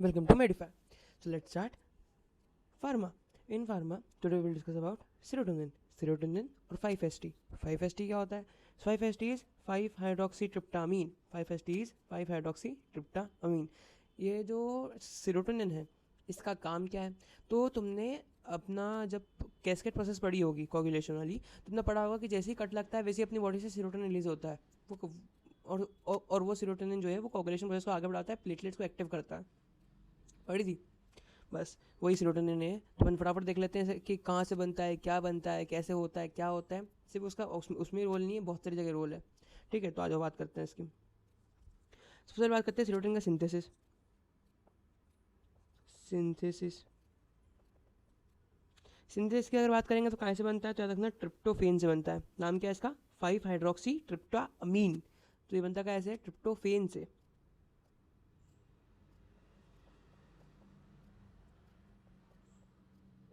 Welcome to Medify. So let's start. Pharma. In pharma, today we will discuss about serotonin. Serotonin और 5-HT. 5-HT क्या होता है? 5-HT is 5-hydroxytryptamine. 5-HT is 5-hydroxytryptamine. ये जो serotonin है इसका काम क्या है? तो तुमने अपना जब कैस्केड प्रोसेस पढ़ी होगी कोगुलेशन वाली, तुमने पढ़ा होगा कि जैसे ही कट लगता है वैसे ही अपनी बॉडी से सेरोटोनिन रिलीज होता है वो और वो सेरोटोनिन जो है वो कोगुलेशन प्रोसेस को आगे बढ़ाता है, प्लेटलेट्स को एक्टिव करता है. पढ़ी थी. बस वही सेरोटोनिन है. तो अपन फटाफट देख लेते हैं कि कहाँ से बनता है, क्या बनता है, कैसे होता है, क्या होता है. सिर्फ उसका उसमें रोल नहीं है, बहुत सारी जगह रोल है. ठीक है, तो आज बात करते हैं इसकी. सबसे पहले बात करते हैं सेरोटोनिन का सिंथेसिस. सिंथेसिस की अगर बात करेंगे तो कहाँ से बनता है, तो याद रखना ट्रिप्टोफेन से बनता है. नाम क्या है इसका? 5-हाइड्रोक्सी ट्रिप्टामीन. तो ये बनता कैसे? ट्रिप्टोफेन से.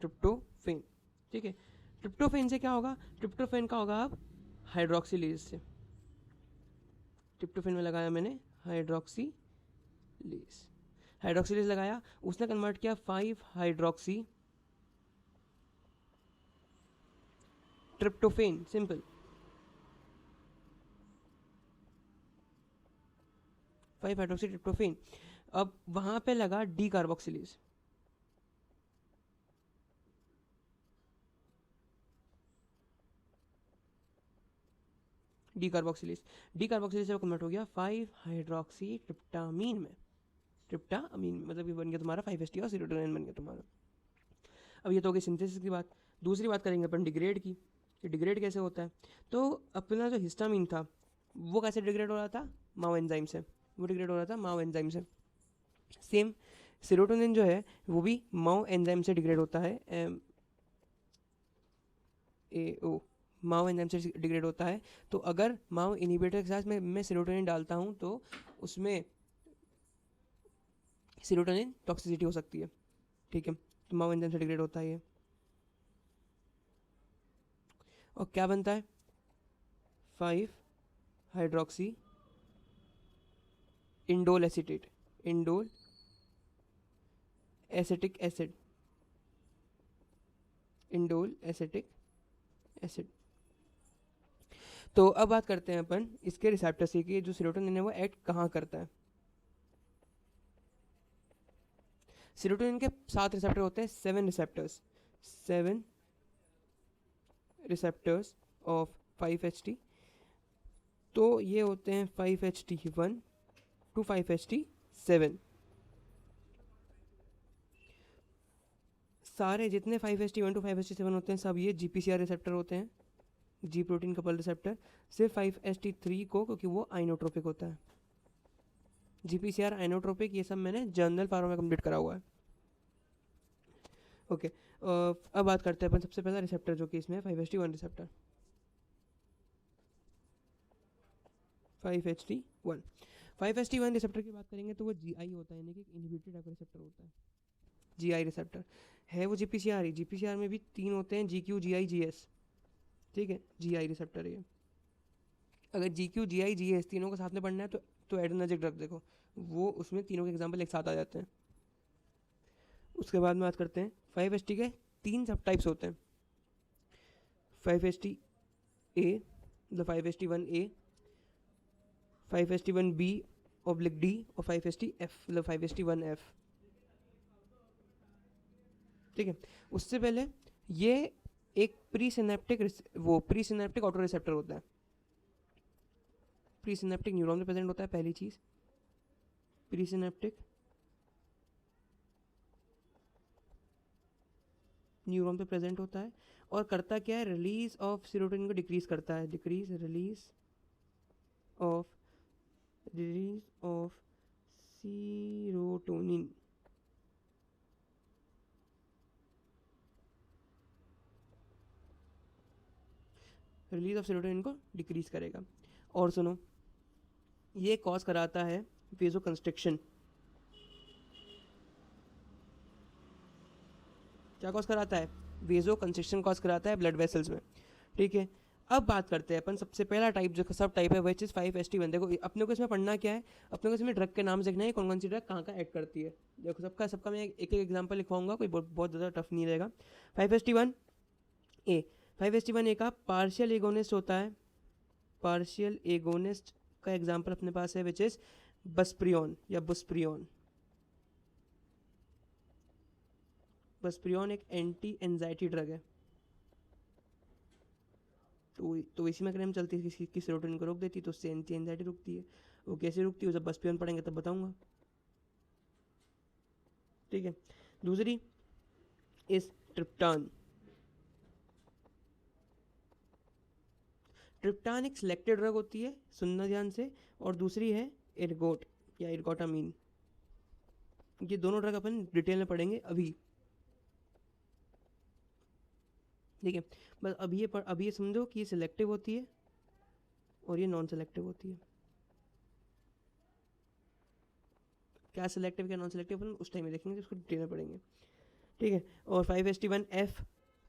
ट्रिप्टोफेन. ठीक है, ट्रिप्टोफेन से क्या होगा? ट्रिप्टोफेन का होगा अब हाइड्रोक्सीलेज से. ट्रिप्टोफेन में लगाया मैंने हाइड्रोक्सीलेज. हाइड्रोक्सीलेज लगाया, उसने कन्वर्ट किया 5-हाइड्रोक्सी ट्रिप्टोफेन. सिंपल. 5-हाइड्रोक्सी ट्रिप्टोफेन. अब वहां पे लगा डी कार्बोक्सिलेज. डी कार्बोक्सिलेज से कन्वर्ट हो गया 5-हाइड्रोक्सी ट्रिप्टामीन में. ट्रिप्टामीन में मतलब ये बन गया तुम्हारा 5-HT और सेरोटोनिन बन गया तुम्हारा. अब ये तो हो गई सिंथेसिस की बात. दूसरी बात करेंगे अपन डिग्रेड की, कि डिग्रेड कैसे होता है. तो अपना जो हिस्टामीन था वो कैसे डिग्रेड हो रहा था? माओ एंजाइम से. वो डिग्रेड हो रहा था माओ एंजाइम से. सेम सेरोटोनिन जो है वो भी माओ एंजाइम से डिग्रेड होता है. MAO माओ एंजाइम से डिग्रेड होता है. तो अगर माओ इनहिबिटर के साथ मैं सेरोटोनिन डालता हूँ तो उसमें सेरोटोनिन टॉक्सिसिटी हो सकती है. ठीक है, तो माओ एंजाइम से डिग्रेड होता है ये. और क्या बनता है? Five hydroxy indole acetate. Indole acetic acid. Indole acetic acid. तो अब बात करते हैं अपन इसके रिसेप्टर से कि जो सेरोटोनिन है वो एक्ट कहाँ करता है. सेरोटोनिन के 7 रिसेप्टर होते हैं. 7 रिसेप्टर्स ऑफ 5-HT. तो ये होते हैं 5-HT1 to 5-HT7. सारे जितने 5-HT1 to 5-HT7 होते हैं सब ये GPCR रिसेप्टर होते हैं. जी प्रोटीन कपल रिसेप्टर. सिर्फ 5-HT3 को, क्योंकि वो आइनोट्रोपिक होता है. GPCR आइनोट्रोपिक ये सब मैंने जर्नल फार्मा में कंप्लीट करा हुआ है. ओके, अब बात करते हैं अपन सबसे पहला रिसेप्टर जो कि इसमें है 5-HT1 receptor. 5-HT1 5-HT1 receptor की बात करेंगे तो वो GI होता है, यानी कि इनहिबिटेड टाइप रिसेप्टर होता है. GI रिसेप्टर है वो GPCR ही. GPCR में भी 3 होते हैं, GQ GI GS. ठीक है, GI रिसेप्टर है ये. अगर GQ GI GS तीनों को साथ में पढ़ना है तो एड्रेनर्जिक ड्रग देखो, वो उसमें तीनों के एग्जाम्पल एक साथ आ जाते हैं. उसके बाद में बात करते हैं 5-HT के 3 सब टाइप्स होते हैं. 5-HT A मतलब 5-HT1A, 5-HT1B/D और 5-HTF मतलब 5-HT1F. ठीक है, उससे पहले ये एक प्री सिनेप्टिक ऑटो रिसेप्टर होता है. प्री सिनेप्टिक न्यूरॉन में प्रेजेंट होता है. पहली चीज प्री सिनेप्टिक न्यूरॉन पे प्रेजेंट होता है और करता क्या है? रिलीज ऑफ सेरोटोनिन को डिक्रीज करता है. Release of serotonin. Release of serotonin को डिक्रीज करेगा. और सुनो, ये कॉज कराता है वेजो कंस्ट्रिक्शन. क्या कॉज कराता है? वेजो कंस्ट्रिक्शन कॉज कराता है ब्लड वेसल्स में. ठीक है, अब बात करते हैं अपन सबसे पहला टाइप जो सब टाइप है विच इज 5-HT1। देखो अपने को इसमें पढ़ना क्या है, अपने को इसमें ड्रग के नाम सीखना है कौन कौन सी ड्रग कहाँ एक्ट करती है। देखो सबका सबका मैं एक एक एग्जाम्पल लिखवाऊंगा, कोई बहुत ज़्यादा टफ नहीं रहेगा। 5-HT1 ए, 5-HT1 ए का पार्शियल एगोनिस्ट होता है। पार्शियल एगोनिस्ट का एग्जाम्पल अपने पास है विच इज बस्प्रियन या बुस्प्रियन। बस्प्रियन एक एंटी एंजाइटी ड्रग है, तो इसी में अगर हम चलती है कि सेरोटोनिन को रोक देती है तो उससे एंटी एंजाइटी रुकती है। वो कैसे रुकती है जब बस्पियन पढ़ेंगे तब बताऊंगा, ठीक है। दूसरी इस ट्रिप्टान। ट्रिप्टान एक सिलेक्टेड ड्रग होती है, सुनना ध्यान से। और दूसरी है इर्गोट या इर्गोटामीन। ये दोनों ड्रग अपन डिटेल में पढ़ेंगे अभी, ठीक है। बस अभी ये समझो कि ये सिलेक्टिव होती है और ये नॉन सिलेक्टिव होती है। क्या सिलेक्टिव क्या नॉन सिलेक्टिव अपन उस टाइम में देखेंगे, उसको डिटेल में पढ़ेंगे, ठीक है। और 5-HT1F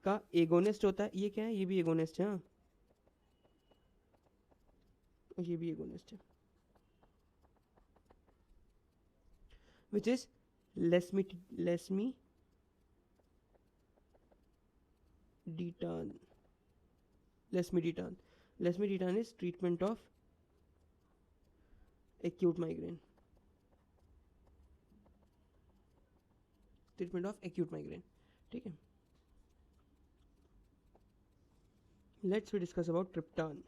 का एगोनिस्ट होता है। ये क्या है, ये भी एगोनिस्ट है, हाँ ये भी एगोनिस्ट है, which is lasmiditan. Lasmiditan is treatment of acute migraine. Treatment of acute migraine, ठीक है। Let's we discuss about triptan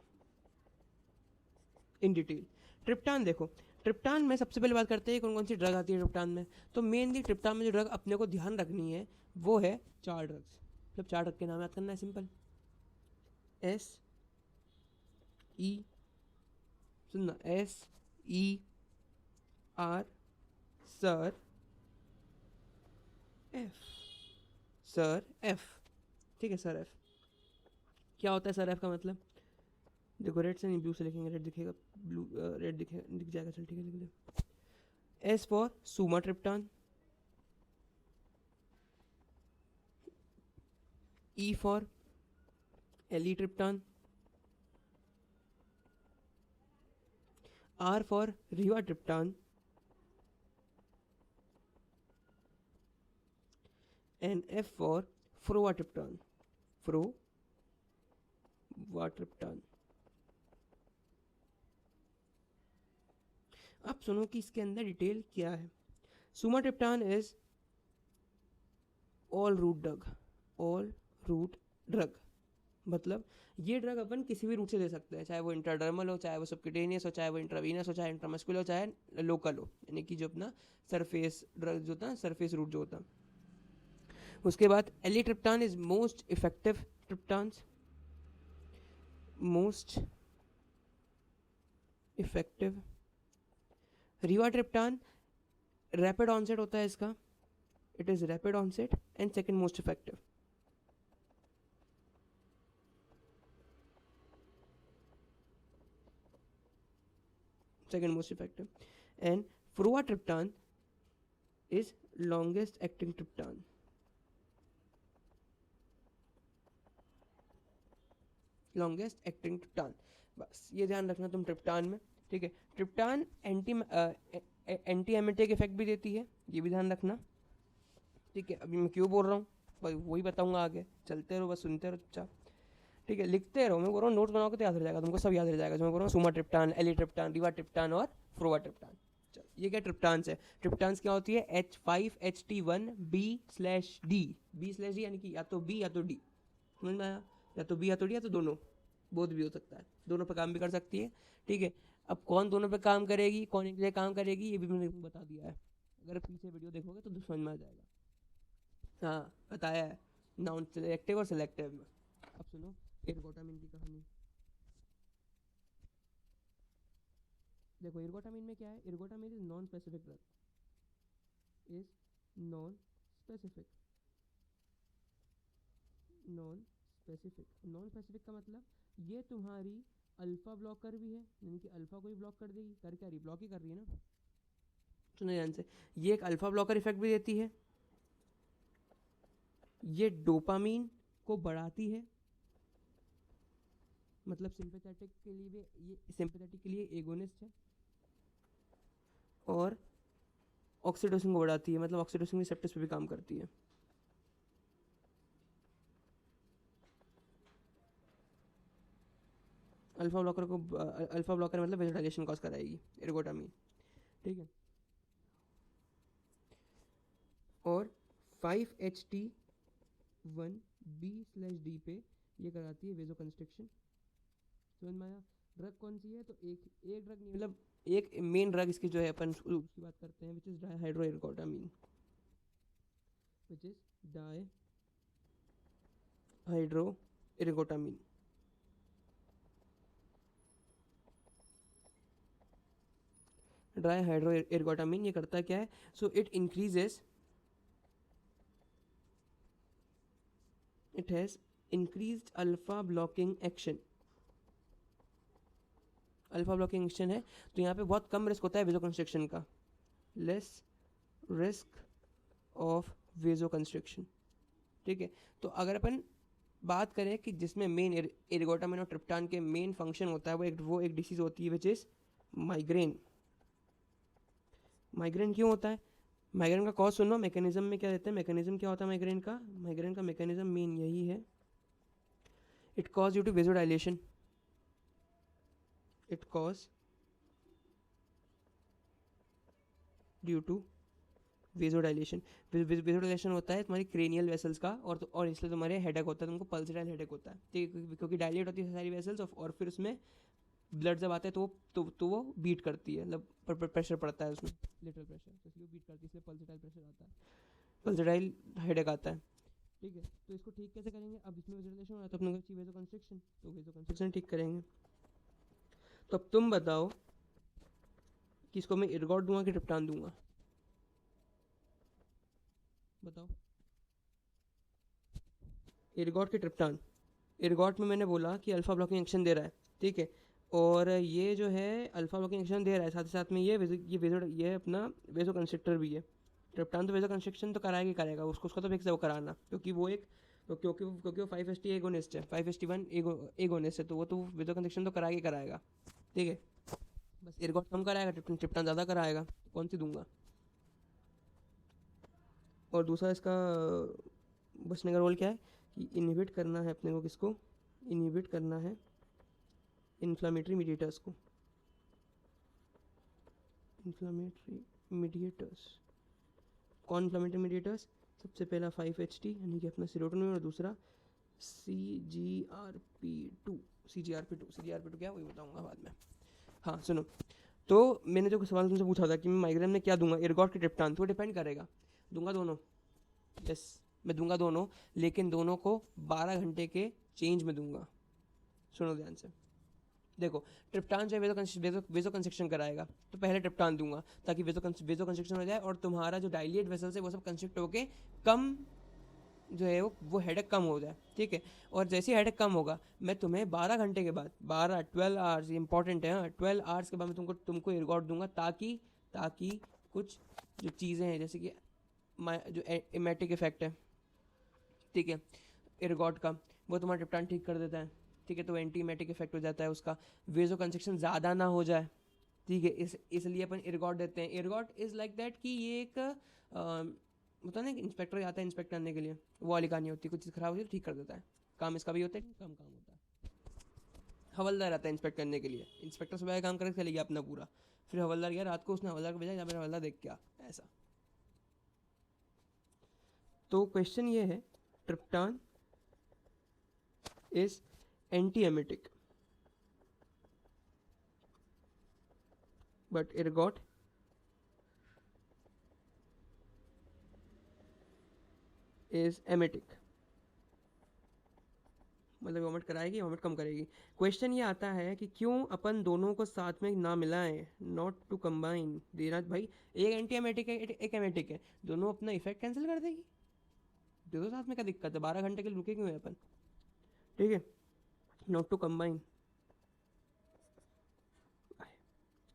in detail. Triptan देखो, ट्रिप्टान में सबसे पहले बात करते हैं कौन कौन सी ड्रग आती है ट्रिप्टान में। तो मेनली ट्रिप्टान में जो ड्रग अपने को ध्यान रखनी है वो है 4 ड्रग्स। मतलब 4 ड्रग के नाम याद करना है, सिंपल। SE, सुनना, SER, सर, F, ठीक है। सर F क्या होता है? सर F का मतलब देखो, रेड से नहीं ब्लू से लिखेंगे, रेड दिखेगा, ब्लू रेड दिख जाएगा, चल ठीक है लिख दे। S for sumatriptan, E for eletriptan, R for rizatriptan, and F for frovatriptan. Frovatriptan. अब सुनो कि इसके अंदर डिटेल क्या है। सुमाट्रिप्टान इज ऑल रूट ड्रग। मतलब ये ड्रग अपन किसी भी रूट से दे सकते हैं, चाहे वो इंट्राडर्मल हो, चाहे वो सबक्यूटेनियस हो, चाहे वो इंट्रावीनस हो, चाहे इंट्रामस्कुलर हो, चाहे लोकल हो, यानी कि जो अपना सरफेस ड्रग जो होता है, सरफेस रूट जो होता है। उसके बाद eletriptan is most effective triptans, most effective. Rizatriptan rapid onset होता है इसका, it is rapid onset and second most effective. Second most effective. And frovatriptan is longest acting triptan. Longest acting triptan, बस ये ध्यान रखना तुम ट्रिप्टान में, ठीक है। ट्रिप्टान एंटी एमेटिक इफेक्ट भी देती है, ये भी ध्यान रखना, ठीक है। अभी मैं क्यों बोल रहा हूँ वही बताऊंगा आगे, चलते रहो बस, सुनते रहो चुपचाप, ठीक है। लिखते रहो, मैं बोल रहा हूँ नोट्स बनाओगे तो याद रह जाएगा तुमको, सब याद रह जाएगा जो मैं बोल रहा हूँ। सुमाट्रिप्टान, एलिट्रिप्टान, रिवाट्रिप्टान और फ्रोवाट्रिप्टान। चल ये क्या ट्रिप्टान्स है। ट्रिप्टान्स क्या होती है? H5HT1B/D यानी कि या तो बी या तो डी, समझ में आया? या तो बी या तो डी या तो दोनों, बोध भी हो सकता है, दोनों पर काम भी कर सकती है, ठीक है। अब कौन दोनों पे काम करेगी, कौन एक जगह काम करेगी, ये भी मैंने बता दिया है, अगर पीछे वीडियो देखोगे तो समझ में आ जाएगा। हाँ बताया है, नॉन सिलेक्टिव और सिलेक्टिव में। अब सुनो इर्गोटामिन की कहानी। देखो इर्गोटामिन में क्या है, ergotamine is non specific drug, is non specific. Non specific का मतलब ये तुम्हारी अल्फा ब्लॉकर भी है, यानी कि अल्फा को ही ब्लॉक कर देगी, कर क्या रही, ब्लॉक ही कर रही है ना, सुनो ध्यान से। ये एक अल्फा ब्लॉकर इफेक्ट भी देती है, ये डोपामीन को बढ़ाती है, मतलब सिंपैथेटिक के लिए ये सिंपैथेटिक के लिए एगोनिस्ट है और ऑक्सीटोसिन को बढ़ाती है, मतलब ऑक्सीटोसिन रिसेप्टर्स पे भी काम करती है। अल्फा ब्लॉकर मतलब वेजोडाइलेशन कॉज कराएगी एर्गोटामिन, ठीक है। और 5-HT1B/D पे ये कराती है वेजो कंस्ट्रिक्शन। समझ में आया? ड्रग कौन सी है? तो एक ड्रग नहीं, मतलब एक मेन ड्रग इसकी जो है अपन उसकी बात करते हैं, विच इज डाईहाइड्रोएर्गोटामिन, विच इज डाईहाइड्रोएर्गोटामिन। डाईहाइड्रोएर्गोटामिन ये करता क्या है? So it increases, it has increased alpha blocking action। Alpha blocking action है तो यहाँ पे बहुत कम रिस्क होता है वेजो कंस्ट्रिक्शन का, लेस रिस्क ऑफ वेजो कंस्ट्रिक्शन, ठीक है। तो अगर अपन बात करें कि जिसमें मेन एर्गोटामिन और ट्रिप्टान के मेन फंक्शन होता है वो एक डिसीज होती है विच इज माइग्रेन। माइग्रेन क्यों होता है? माइग्रेन का कॉज सुनो, मैकेनिज्म में क्या देते हैं, मैकेनिज्म क्या होता है माइग्रेन का? माइग्रेन का मैकेनिज्म मेन यही है, it cause due to vasodilation, it cause due to vasodilation. Vasodilation होता है तुम्हारी क्रेनियल वेसल्स का, और इसलिए तुम्हारे हेडेक होता है, तुमको पल्सटाइल हेडेक होता है, ठीक है, क्योंकि डायलेट होती है सारी वेसल्स और फिर उसमें ब्लड जब आता है तो वो बीट करती है, मतलब प्रेशर पड़ता है उसमें, लिटरल प्रेशर, तो इसलिए बीट करती है, इसलिए पल्सटाइल प्रेशर आता है, पल्सटाइल हेडेक आता है, ठीक है। तो इसको ठीक कैसे करेंगे? अब इसमें वेजोडाइलेशन हो रहा है तो अपने को चाहिए वेजो कंस्ट्रिक्शन, तो वेजो कंस्ट्रिक्शन ठीक करेंगे। तो अब तुम बताओ कि इसको मैं इर्गॉट दूंगा कि ट्रिप्टान दूंगा? बताओ, इर्गॉट की ट्रिप्टान? इर्गॉट में मैंने बोला कि अल्फा ब्लॉकिंग एक्शन दे रहा है, ठीक है, और ये जो है अल्फा ब्लॉकिंग एक्शन दे रहा है, साथ ही साथ में ये अपना वेजो कंस्ट्रिक्टर भी है। ट्रिप्टान तो वेजो कंस्ट्रिक्शन तो कराएगा ही कराएगा, उसका तो फिक्स है वो कराना, क्योंकि वो 5-HT एगोनिस्ट है, 5-HT1 एगोनिस्ट है, तो वो वेजो कंस्ट्रिक्शन तो कराएगा ही कराएगा, ठीक है। बस इर्गॉट कम कराएगा, ट्रिप्टान ज़्यादा कराएगा, कौन सी दूंगा? और दूसरा इसका बचने का रोल क्या है कि इनहिबिट करना है अपने को, किसको इनहिबिट करना है? इन्फ्लामेटरी मीडिएटर्स को, इन्फ्लामेटरी मीडिएटर्स। कौन इन्फ्लामेटरी मीडिएटर्स? सबसे पहला 5-HT यानी कि अपना सेरोटोनिन, और दूसरा CGRP2। CGRP2 क्या, वही बताऊंगा बाद में। हाँ सुनो, तो मैंने जो सवाल तुमसे पूछा था कि मैं माइग्रेन में क्या दूंगा, इर्गॉट की ट्रिप्टान, तो डिपेंड करेगा। दूंगा दोनों, यस मैं दूंगा दोनों, लेकिन दोनों को 12 घंटे के चेंज में दूंगा। सुनो ध्यान से, देखो ट्रिप्टान जो है वेजो कंस्ट्रिक्शन कराएगा, तो पहले ट्रिप्टान दूंगा ताकि वेजो कंस्ट्रिक्शन हो जाए और तुम्हारा जो डायलेट वेसल्स है वो सब कंस्ट्रिक्ट होके कम जो है वो हेडेक कम हो जाए, ठीक है। और जैसे ही हेडेक कम होगा मैं तुम्हें 12 घंटे के बाद, 12 आवर्स इंपॉर्टेंट है, 12 आवर्स के बाद मैं तुमको इर्गॉट दूंगा, ताकि कुछ जो चीज़ें हैं जैसे कि जो एमेटिक इफेक्ट है, ठीक है, इर्गॉट का, वो तुम्हारा ट्रिप्टान ठीक कर देता है, ठीक है, तो एंटीमेटिक इफेक्ट हो जाता है उसका, वेजो कंस्ट्रिक्शन ज़्यादा ना हो जाए, ठीक है, इसलिए अपन इर्गॉट देते हैं। इर्गॉट इज़ लाइक दैट कि ये एक होता है ना, इंस्पेक्टर आता है इंस्पेक्ट करने के लिए, वो वाली कहानी होती है, कुछ चीज़ खराब होती है तो ठीक कर देता है, काम इसका भी होता है, कम काम होता है। हवलदार आता है इंस्पेक्ट करने के लिए, इंस्पेक्टर सुबह काम करके चले गया अपना पूरा, फिर हवलदार गया रात को, उसने हवलदार को भेजा, या फिर हवलदार देख क्या ऐसा। तो क्वेश्चन ये है, triptan is antiemetic but ergot is emetic, मतलब वॉमिट कराएगी, वॉमिट कम करेगी। क्वेश्चन ये आता है कि क्यों अपन दोनों को साथ में ना मिलाएं, नॉट टू कंबाइन। धीराज भाई, एक एंटी एमेटिक है एक एमेटिक है, दोनों अपना इफेक्ट कैंसिल कर देगी, दे दो साथ में, क्या दिक्कत है, 12 घंटे के लिए रुके क्यों है अपन, ठीक है, नॉट टू कंबाइन।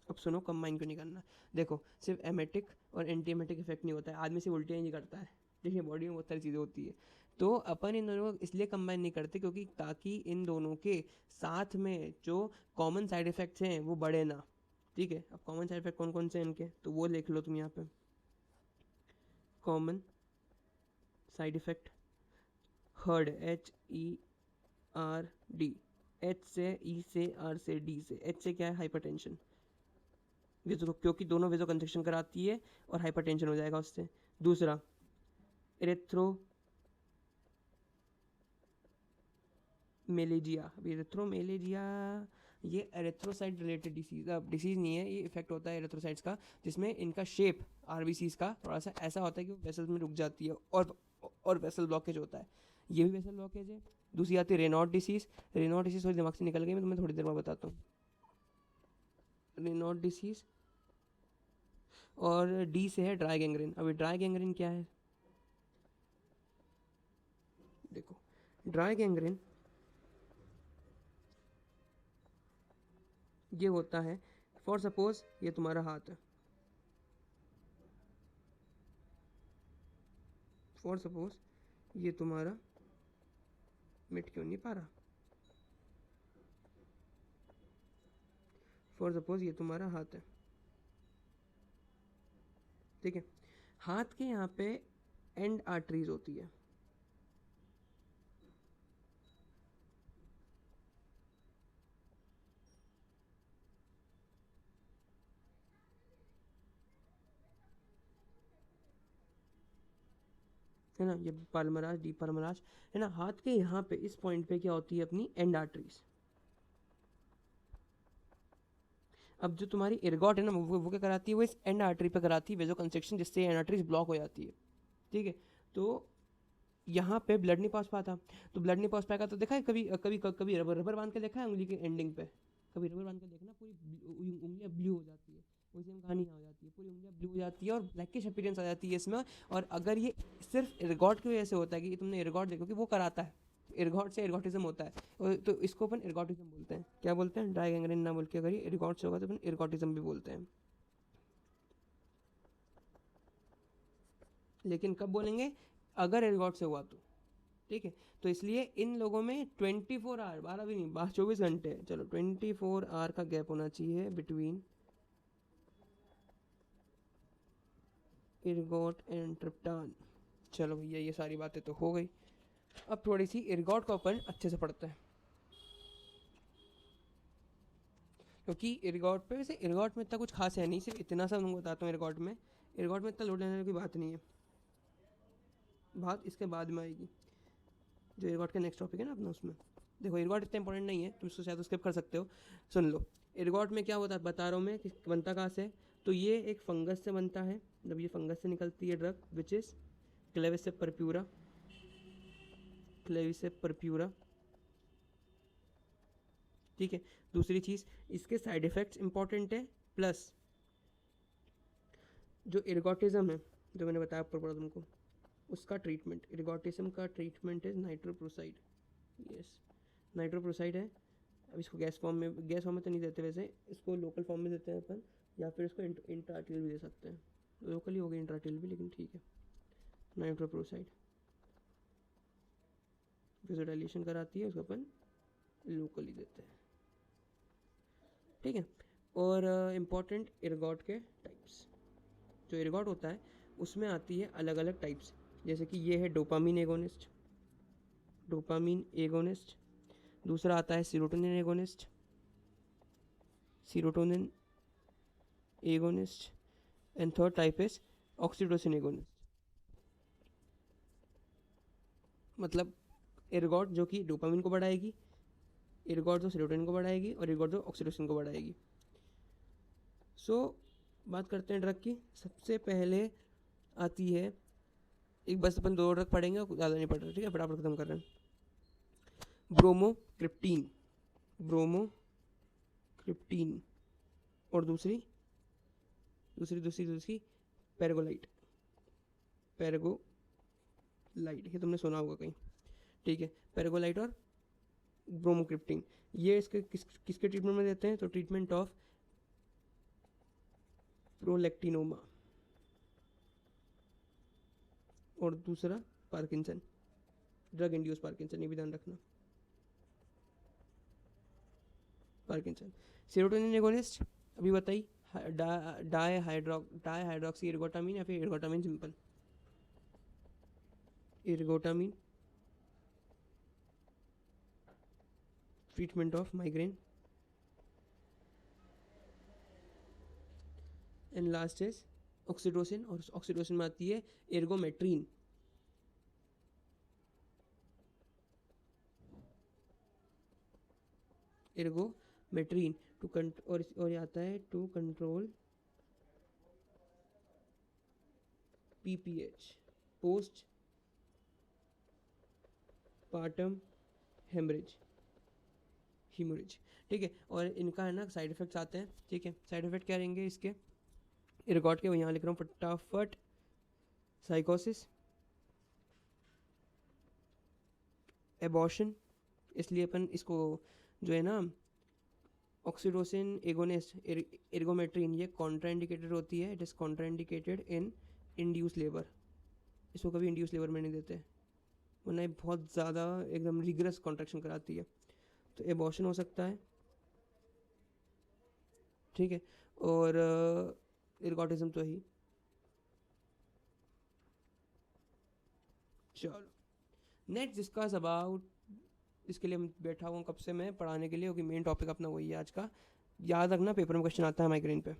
अब सुनो, कंबाइन क्यों नहीं करना? देखो सिर्फ एमेटिक और एंटी एमेटिक इफेक्ट नहीं होता है, आदमी सिर्फ उल्टियाँ ही नहीं करता है, देखिए बॉडी में बहुत सारी चीज़ें होती है, तो अपन इन दोनों को इसलिए कंबाइन नहीं करते क्योंकि ताकि इन दोनों के साथ में जो कॉमन साइड इफ़ेक्ट्स हैं वो बढ़े ना। ठीक है, अब कॉमन साइड इफेक्ट कौन कौन से हैं इनके, तो वो लिख लो तुम यहाँ पे। Common side effect heard, HERD, H से E से R से D से। H से क्या है, हाइपरटेंशन, क्योंकि दोनों वेजो कंस्ट्रिक्शन कराती है और हाइपरटेंशन हो जाएगा उससे। दूसरा एरेथ्रोमेलेजिया। अब एरेथ्रोमेलेजिया ये एरेथ्रोसाइट रिलेटेड डिसीज, अब डिसीज नहीं है, ये इफेक्ट होता है एरेथ्रोसाइट्स का, जिसमें इनका शेप आरबीसीज का थोड़ा सा ऐसा होता है कि वो वेसल्स में रुक जाती है और वेसल ब्लॉकेज होता है, ये भी वेसल ब्लॉकेज है। दूसरी आती है रेनॉल्ड डिसीज। रेनॉल्ड डिसीज थोड़ी दिमाग से निकल गई, मैं तुम्हें थोड़ी देर में बताता हूँ। रेनॉल्ड डिसीज और डी से है ड्राई गैंग्रीन। अभी ड्राई गैंग्रीन क्या है, देखो ड्राई गैंग्रीन ये होता है, फॉर सपोज ये तुम्हारा हाथ है, फॉर सपोज ये तुम्हारा मिट क्यों नहीं पा रहा, फॉर सपोज ये तुम्हारा हाथ है, ठीक है। हाथ के यहाँ पे एंड आर्टरीज होती है ना, ये पाल्मराज डी पाल्मराज है ना। हाथ के यहाँ पे इस पॉइंट पे क्या होती है, अपनी एंड आर्टरीज। अब जो तुम्हारी इरगॉट है ना, वो क्या कराती है, वो इस एंड आर्टरी पे कराती है वेजो कंस्ट्रिक्शन, जिससे एंड आर्टरीज ब्लॉक हो जाती है। ठीक है, तो यहाँ पे ब्लड नहीं पहुँच पाता, तो ब्लड नहीं पहुँच पाएगा तो देखा है कभी कभी कभी रबर बांध के देखा है उंगली के एंडिंग पे, कभी रबर बांध के देखना पूरी उंगलियाँ ब्लू हो जाती है, वही सेम कहानी यहाँ हो जाती है, पूरी उंगलियाँ ब्लू हो जाती है और ब्लैकिश अपीयरेंस आ जाती है इसमें। और अगर ये सिर्फ इरगॉट की वजह से होता है कि तुमने इरगॉट देखो कि वो कराता है, इरगॉट से इरगॉटिज्म होता है, तो इसको अपन इरगॉटिज्म बोलते हैं। क्या बोलते हैं, ड्राई गैंग्रीन ना बोल के अगर ये इरगॉट से होगा तो अपन इरगॉटिज्म भी बोलते हैं। लेकिन कब बोलेंगे, अगर इरगॉट से हुआ तो। ठीक है, तो इसलिए इन लोगों में 24 आवर, 12 भी नहीं 24 घंटे, चलो 24 आवर का गैप होना चाहिए बिटवीन इरगॉट एंड ट्रिप्टान। चलो भैया ये सारी बातें तो हो गई, अब थोड़ी सी इरगॉट को अपन अच्छे से पढ़ते हैं, क्योंकि इरगॉट पे वैसे इरगॉट में इतना कुछ खास है नहीं, सिर्फ इतना सा तुमको बताता हूँ। इरगॉट में इतना लोड लेने की बात नहीं है, बात इसके बाद में आएगी, जो इरगॉट का नेक्स्ट टॉपिक है ना अपना, उसमें देखो इरगॉट इतना इंपॉर्टेंट नहीं है, तुम इसको शायद स्किप कर सकते हो। सुन लो, इरगॉट में क्या होता है बता रहा हूँ मैं कि बनता कहाँ से। तो ये एक फंगस से बनता है, जब ये फंगस से निकलती है drug, which is claviceps purpurea, claviceps purpurea. ठीक है, दूसरी चीज़ इसके साइड इफ़ेक्ट्स इंपॉर्टेंट है, प्लस जो इरगॉटिज्म है जो मैंने बताया ऊपर पड़ा तुमको, उसका ट्रीटमेंट, इरगॉटिज्म का ट्रीटमेंट है नाइट्रोप्रोसाइड। यस, नाइट्रोप्रोसाइड है। अब इसको गैस फॉर्म में तो नहीं देते वैसे, इसको लोकल फॉर्म में देते हैं अपन, या फिर इसको इंट्राटिल भी दे सकते हैं, लोकली हो गई इंट्राटिल भी, लेकिन ठीक है। नाइट्रोप्रोसाइड विजुअलाइजेशन कराती है, उसको अपन लोकली देते हैं। ठीक है, और इम्पॉर्टेंट इरगॉट के टाइप्स, जो इरगॉट होता है उसमें आती है अलग अलग टाइप्स, जैसे कि ये है डोपामीन एगोनिस्ट, डोपामीन एगोनिस्ट। दूसरा आता है serotonin agonist, serotonin agonist. And third type is oxytocin agonist. मतलब इरगॉट जो कि डोपामिन को बढ़ाएगी, इरगॉट जो सीरोटोनिन को बढ़ाएगी, और इरगॉट जो ऑक्सीटोसिन को बढ़ाएगी। बात करते हैं ड्रग की। सबसे पहले आती है, एक बस अपन 2 ड्रग पढ़ेंगे, ज़्यादा नहीं पढ़ रहे, ठीक है, फटाफट खत्म कर रहे हैं। ब्रोमोक्रिप्टीन, ब्रोमोक्रिप्टीन, और दूसरी पैरागोलाइट, पैरागोलाइट, ये तुमने सुना होगा कहीं। ठीक है, पैरागोलाइट और ब्रोमोक्रिप्टीन, ये इसके किसके ट्रीटमेंट में देते हैं, तो ट्रीटमेंट ऑफ प्रोलैक्टिनोमा, और दूसरा पार्किंसन, ड्रग इंड्यूस पार्किंसन, ये भी ध्यान रखना। पार्किंसन। सेरोटोनिन एगोनिस्ट अभी बताई, डाई हाइड्रोक्सी एर्गोटामिन या फिर ergotamine simple. Ergotamine, treatment of migraine. And last is oxytocin, और ऑक्सीटोसिन में आती है एर्गोमेट्रीन। एर्गोमेट्रीन टू और ये आता है to control PPH, post partum haemorrhage, haemorrhage. ठीक है, और इनका है ना साइड इफेक्ट्स आते हैं। ठीक है, साइड इफेक्ट क्या रहेंगे इसके, रिकॉर्ड के यहाँ लिख रहा हूँ फटाफट। साइकोसिस, एबॉर्शन, इसलिए अपन इसको जो है ना ऑक्सीटोसिन एगोनिस्ट एर्गोमेट्रिन, ये कॉन्ट्राइंडिकेटेड होती है। It is contraindicated in induce labour, इसको कभी इंड्यूस लेबर में नहीं देते वरना ये बहुत ज़्यादा एकदम रिग्रेस कॉन्ट्रैक्शन कराती है। तो एबॉर्शन हो सकता है। ठीक है, और इर्गोटिज्म तो ही। चलो नेक्स्ट डिस्कस अबाउट, इसके लिए बैठा हुआ कब से मैं पढ़ाने के लिए, क्योंकि मेन टॉपिक अपना वही है आज का। याद रखना पेपर में क्वेश्चन आता है माइग्रेन पे।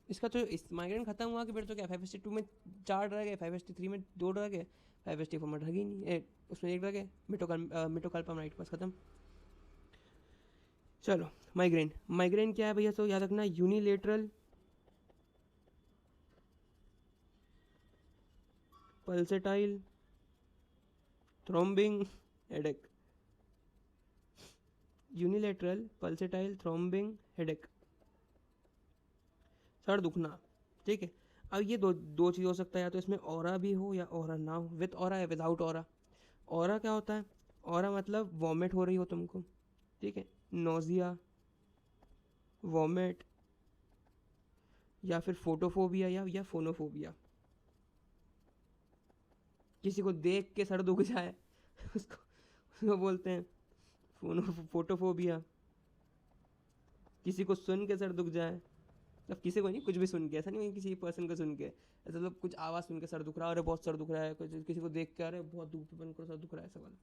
इसका तो इस माइग्रेन खत्म हुआ कि फिर तो क्या 5ST2 में 4 रह गए, 5ST3 में 2 रह गए, 5ST4 में रह ही नहीं, उसमें 1 रह गए, मिटोकाल्पम राइट, बस खत्म। चलो माइग्रेन, माइग्रेन क्या है भैया, तो याद रखना unilateral pulsatile throbbing headache, unilateral pulsatile throbbing headache, सर दुखना। ठीक है, अब ये दो चीज़ हो सकता है, या तो इसमें ऑरा भी हो या ऑरा ना हो। विथ ऑरा है विदाउट ऑरा। ऑरा क्या होता है, ऑरा मतलब वॉमिट हो रही हो तुमको, ठीक है, नोजिया, वॉमिट, या फिर फोटोफोबिया या फोनोफोबिया, किसी को देख के सर दुख जाए उसको बोलते हैं फोटोफोबिया। किसी को सुन के सर दुख जाए, मतलब किसी को नहीं, कुछ भी सुन के, ऐसा नहीं किसी पर्सन को सुन के, ऐसा मतलब कुछ आवाज़ सुन के सर दुख रहा है, अरे बहुत सर दुख रहा है, किसी को देख के अरे बहुत दुख को सर दुख रहा है, ऐसा वाला।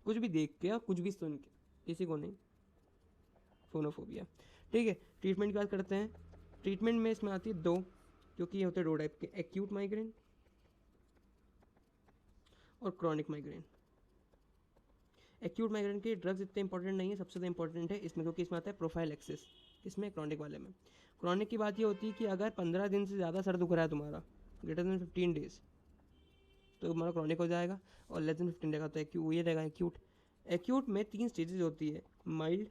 कुछ भी देख के या कुछ भी सुन के, किसी को नहीं, फोनोफोबिया। ठीक है, ट्रीटमेंट की बात करते हैं। ट्रीटमेंट में इसमें आती है 2, क्योंकि ये होते हैं 2 टाइप के, एक्यूट माइग्रेन और क्रॉनिक माइग्रेन। एक्यूट माइग्रेन के ड्रग्स इतने इंपॉर्टेंट नहीं है, सबसे ज़्यादा इंपॉर्टेंट है इसमें, क्योंकि इसमें आता है प्रोफाइलैक्सिस, इसमें क्रॉनिक वाले में। क्रॉनिक की बात ये होती है कि अगर 15 दिन से ज़्यादा सर दुख रहा है तुम्हारा, ग्रेटर देन 15 डेज, तो तुम्हारा क्रॉनिक हो जाएगा, और लेस देन 15 रहेगा तो ये रहेगा एक्यूट। एक्यूट में 3 स्टेजेस होती है, माइल्ड,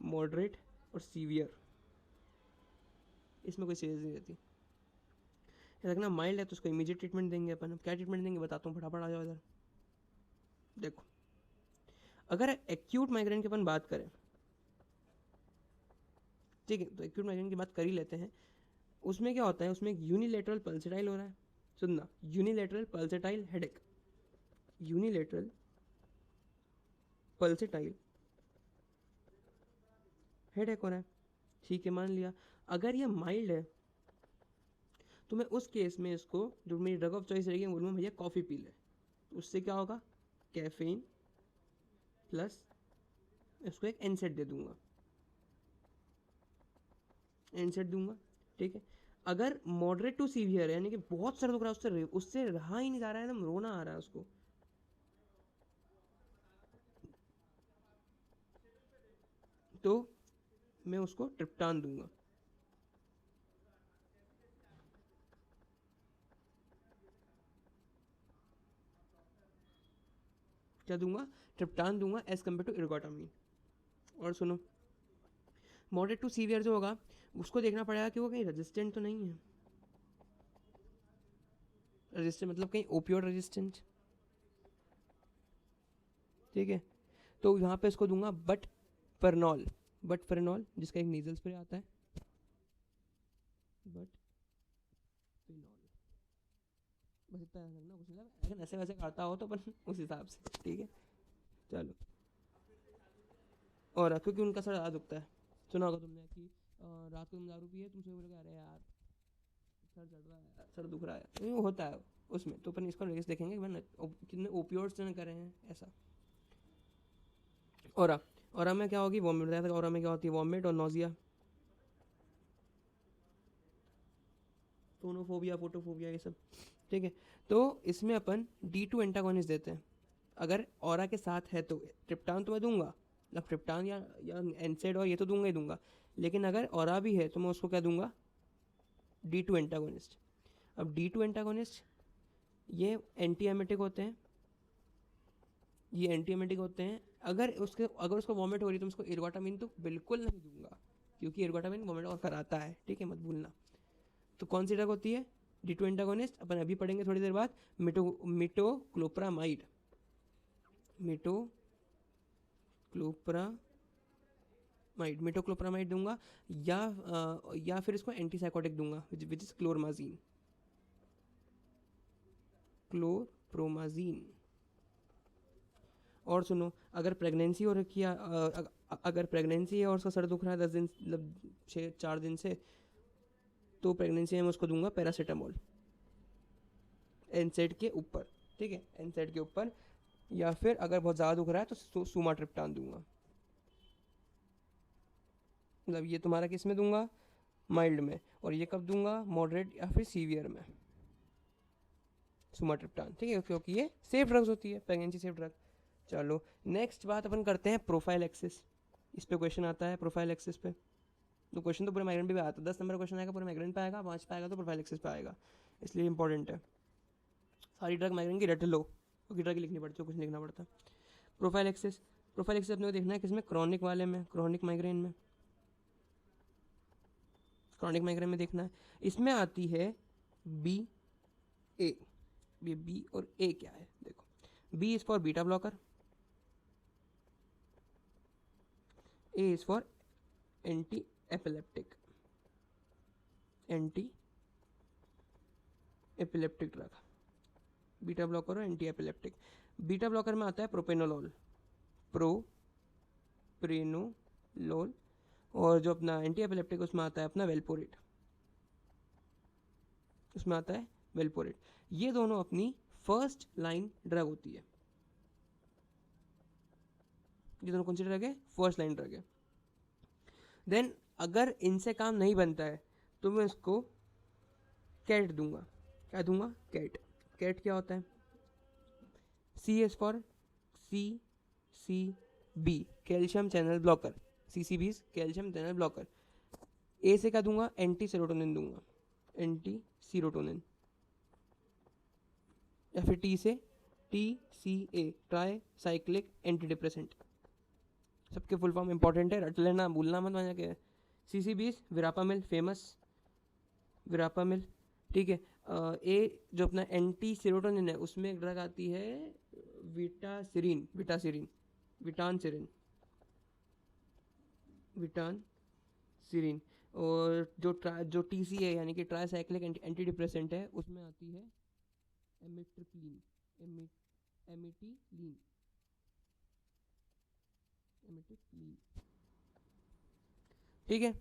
मॉडरेट और सीवियर। इसमें कोई स्टेजेस नहीं रहती। रखना माइल्ड है तो उसको इमीडिएट ट्रीटमेंट देंगे अपन। क्या ट्रीटमेंट देंगे बताता हूँ, फटाफट आ जाओ इधर। देखो, अगर एक्यूट माइग्रेन की अपन बात करें, ठीक है, तो एक्यूट माइग्रेन की बात कर ही लेते हैं। उसमें क्या होता है, उसमें एक यूनिलेटरल पल्सेटाइल हो रहा है, सुनना, unilateral pulsatile headache, unilateral pulsatile headache हो रहा है। ठीक है, मान लिया। अगर ये माइल्ड है तो मैं उस केस में इसको, जो मेरी ड्रग ऑफ चॉइस रहेगी, बोलूँगा भैया कॉफ़ी पी ले। उससे क्या होगा, कैफीन प्लस इसको एक एनसेड दे दूंगा, एनसेड दूंगा। ठीक है, अगर मॉडरेट टू सीवियर है, यानी कि बहुत सर दुख रहा है, उससे रहा ही नहीं जा रहा है, एकदम रोना आ रहा है उसको, तो मैं उसको ट्रिप्टान दूंगा। क्या दूंगा, ट्रिप्टान दूंगा एज कम्पेयर टू इर्गोटामिन। और सुनो, मॉडरेट टू सीवियर जो होगा उसको देखना पड़ेगा कि वो कहीं रेजिस्टेंट तो नहीं है। रेजिस्टेंट मतलब कहीं ओपियोड रेजिस्टेंट। ठीक है, तो यहाँ पे इसको दूंगा बट फेरनॉल, जिसका एक नीजल स्प्रे आता है। But phenol. बस इतना याद रखना, कुछ नहीं, अगर ऐसे वैसे करता हो तो अपन उस हिसाब से, ठीक है। चलो, और क्योंकि उनका सर ज़्यादा दुखता है, सुना होगा तुमने कि रात को तुम दारू पिए, तुम सुबह बोलोगे अरे यार सर चढ़ रहा है, सर दुख रहा है, ये होता है उसमें। तो अपन इसका रेस देखेंगे कि मैंने कितने ओपियोइड्स ने करे हैं ऐसा। और में क्या होगी, वॉमिट बताया था, और में क्या होती है, वॉमिट और नोजिया, टोनोफोबिया, फोटोफोबिया, ये सब, ठीक है। तो इसमें अपन D2 एंटागोनिस्ट देते हैं। अगर ऑरा के साथ है तो ट्रिप्टान तो मैं दूंगा, मतलब ट्रिप्टान या एनसेड और ये तो दूंगा ही दूंगा। लेकिन अगर ऑरा भी है तो मैं उसको क्या दूंगा, D2 एंटागोनिस्ट। अब D2 एंटागोनिस्ट ये एंटी एमेटिक होते हैं, ये एंटी एमेटिक होते हैं। अगर उसको वॉमिट हो रही है तो उसको एर्गोटामिन तो बिल्कुल नहीं दूंगा, क्योंकि एर्गोटामिन वॉमिट और कराता है, ठीक है, मत भूलना। तो कौन सी ड्रग होती है D2 एंटागोनिस्ट, अपन अभी पढ़ेंगे थोड़ी देर बाद, मिटोक्लोप्रामाइड, मिटोक्लोप्रामाइड दूंगा, या फिर इसको एंटीसाइकोटिक दूंगा विच इज क्लोप्रोमाजीन। और सुनो, अगर प्रेगनेंसी हो रखी है, अगर प्रेगनेंसी है और उसका सर दुख रहा है 10 दिन, मतलब 4 दिन से, तो प्रेगनेंसी में उसको दूंगा पैरासीटामोल एनसेड के ऊपर, ठीक है, एनसेड के ऊपर। या फिर अगर बहुत ज़्यादा दुख रहा है तो सुमाट्रिप्टान दूंगा। मतलब ये तुम्हारा किस में दूंगा, माइल्ड में, और ये कब दूंगा, मॉडरेट या फिर सीवियर में, सुमाट्रिप्टान, ठीक है, क्योंकि ये सेफ ड्रग्स होती है, प्रेगनेंसी सेफ ड्रग। चलो नेक्स्ट बात अपन करते हैं प्रोफाइल एक्सिस। इस पे क्वेश्चन आता है प्रोफाइल एक्सिस पे, तो क्वेश्चन तो पूरे माइग्रेन पे भी आता है, 10 नंबर क्वेश्चन आएगा पूरे माइग्रेन पे आएगा, 5 पे आएगा तो प्रोफाइल एक्सिस पे आएगा, इसलिए इंपॉर्टेंट है। सारी ड्रग माइग्रेन की रट लो, क्योंकि ड्रग लिखनी पड़ती है, कुछ नहीं लिखना पड़ता। प्रोफाइल एक्सिस अपने को देखना है किसमें, क्रॉनिक वाले में, क्रॉनिक माइग्रेन में, क्रॉनिक माइग्रेन में देखना है। इसमें आती है बी ए, बी और ए क्या है देखो, B is for beta blocker, A is for anti epileptic, anti epileptic drug, beta blocker और एंटी एपिलेप्टिक। बीटा ब्लॉकर में आता है प्रोपेनोलोल, प्रोप्रेनोलोल, और जो अपना एंटी एपिलेप्टिक उसमें आता है अपना वेल्पोरेट, उसमें आता है वेल्पोरेट। ये दोनों अपनी फर्स्ट लाइन ड्रग होती है, ये दोनों कौन सी ड्रग है, फर्स्ट लाइन ड्रग है। देन अगर इनसे काम नहीं बनता है तो मैं इसको कैट दूंगा, क्या दूंगा, कैट। कैट क्या होता है, C S for CCB, calcium channel blocker, CCB calcium channel blocker. A से क्या दूंगा, एंटी सेरोटोनिन दूंगा, एंटी सीरोटोनिन। या फिर टी से TCA, tricyclic antidepressant. सबके फुल फॉर्म इंपॉर्टेंट है, रट लेना, भूलना मत वहाँ के। CCB विरापामिल, फेमस विरापामिल, ठीक है। ए जो अपना एंटी सेरोटोनिन है उसमें एक ड्रग आती है विटासिरिन, विटासिरिन। और जो TCA यानी कि ट्राईसाइक्लिक एंटी डिप्रेसेंट है उसमें आती है एमिट्रिप्लिन, एमिटिलीन, ठीक है।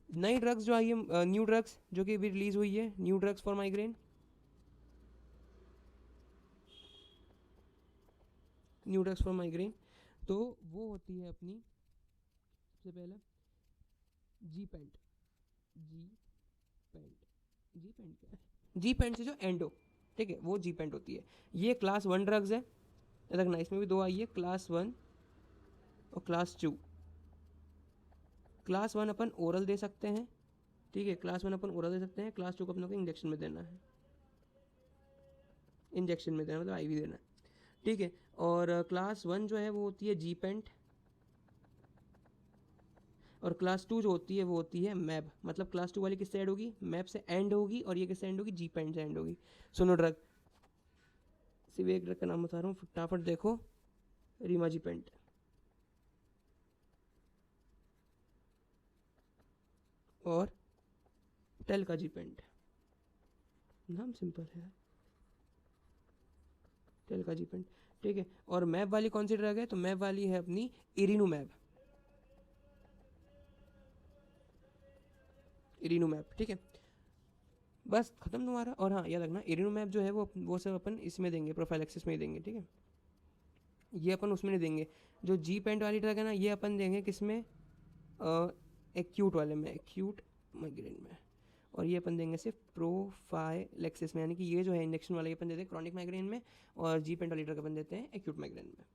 नई ड्रग्स जो आई है, न्यू ड्रग्स जो कि अभी रिलीज हुई है, new drugs for migraine, new drugs for migraine, तो वो होती है अपनी सबसे पहले जी पेंट, क्या है, जी पेंट से जो एंडो, ठीक है, वो जी पेंट होती है। ये क्लास 1 ड्रग्स है, रखना, इसमें भी 2 आई है, क्लास 1 और क्लास 2। क्लास 1 अपन ओरल दे सकते हैं, ठीक है, क्लास 1 अपन ओरल दे सकते हैं, क्लास 2 को अपने को इंजेक्शन में देना है, इंजेक्शन में देना मतलब IV देना है, ठीक है। और क्लास 1 जो है वो होती है जी पेंट, और क्लास 2 जो होती है वो होती है मैब, मतलब क्लास 2 वाली किससे ऐड होगी, मैब से एंड होगी, और ये किससे एंड होगी, जी पेंट से एंड होगी। सुनो ड्रग, सिर्फ एक ड्रग का नाम बता रहा हूँ, फटाफट देखो, रीमाजी पेंट, और टेलकाजीपेंट, नाम सिंपल है, टेलकाजीपेंट, ठीक है। और मैप वाली कौन सी ड्रग है, तो मैप वाली है अपनी इरिनुमैब, इरिनुमैब, ठीक है। बस खत्म तुम्हारा। और हाँ याद रखना इरिनुमैब जो है वो सब अपन इसमें देंगे, प्रोफाइलैक्सिस में ही देंगे, ठीक है। ये अपन उसमें नहीं देंगे। जो जी पेंट वाली ड्रग है ना, ये अपन देंगे किसमें, एक्यूट वाले में, एक्यूट माइग्रेन में। और ये अपन देंगे सिर्फ प्रोफाइलैक्सिस में, यानी कि ये जो है इंजेक्शन वाला ये अपन देते हैं क्रॉनिक माइग्रेन में, और जी पेंट वाली ड्रग अपन देते हैं एक्यूट माइग्रेन में।